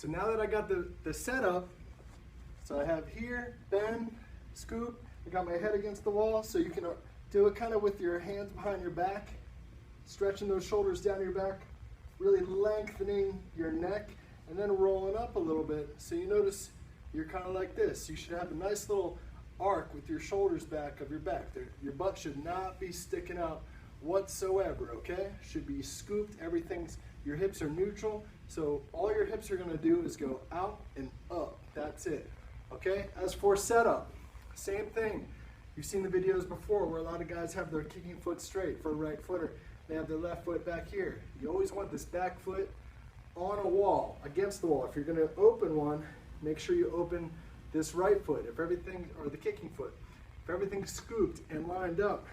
So now that I got the setup, so I have here, bend, scoop, I got my head against the wall, so you can do it kind of with your hands behind your back, stretching those shoulders down your back, really lengthening your neck, and then rolling up a little bit. So you notice you're kind of like this. You should have a nice little arc with your shoulders back of your back. Your butt should not be sticking out whatsoever, okay? Should be scooped, your hips are neutral, so all your hips are gonna do is go out and up. That's it, okay? As for setup, same thing. You've seen the videos before where a lot of guys have their kicking foot straight for a right footer. They have their left foot back here. You always want this back foot on a wall, against the wall. If you're gonna open one, make sure you open this right foot, or the kicking foot. If everything's scooped and lined up,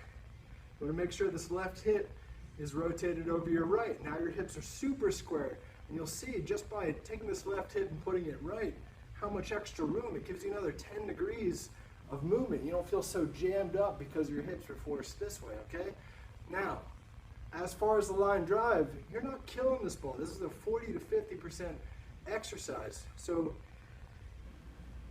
you wanna make sure this left hip is rotated over your right. Now your hips are super square, and you'll see just by taking this left hip and putting it right, how much extra room. It gives you another 10 degrees of movement. You don't feel so jammed up because your hips are forced this way, okay? Now, as far as the line drive, you're not killing this ball. This is a 40 to 50% exercise. So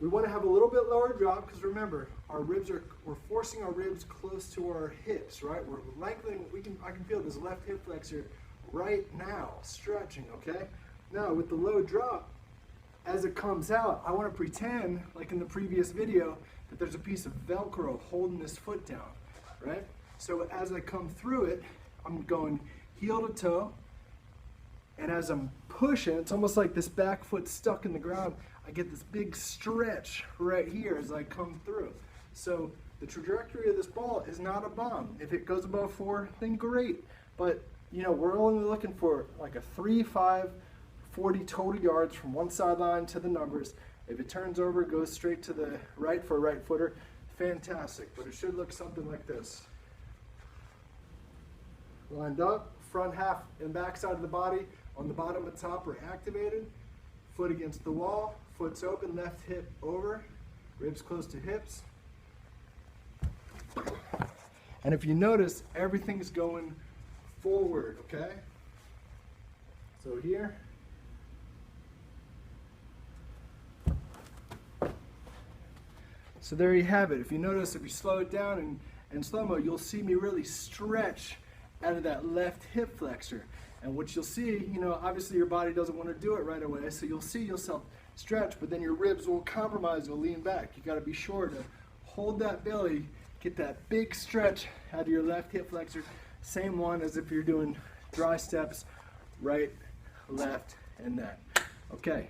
we want to have a little bit lower drop because remember, we're forcing our ribs close to our hips, right? We're lengthening, I can feel this left hip flexor right now, stretching, okay? Now with the low drop, as it comes out, I want to pretend, like in the previous video, that there's a piece of Velcro holding this foot down, right? So as I come through it, I'm going heel to toe, and as I'm pushing, it's almost like this back foot stuck in the ground. I get this big stretch right here as I come through. So the trajectory of this ball is not a bomb. If it goes above 4, then great. But you know, we're only looking for like a 3, 5, 40 total yards from one sideline to the numbers. If it turns over, goes straight to the right for a right footer, fantastic. But it should look something like this. Lined up, front half and back side of the body. On the bottom and top are activated. Foot against the wall, foot's open, left hip over, ribs close to hips. And if you notice, everything's going forward, okay? So here. So there you have it. If you notice, if you slow it down in slow-mo, you'll see me really stretch out of that left hip flexor. And what you'll see, you know, obviously your body doesn't want to do it right away, so you'll see yourself stretch, but then your ribs will compromise, will lean back. You got to be sure to hold that belly, get that big stretch out of your left hip flexor. Same one as if you're doing dry steps, right, left, and that. Okay.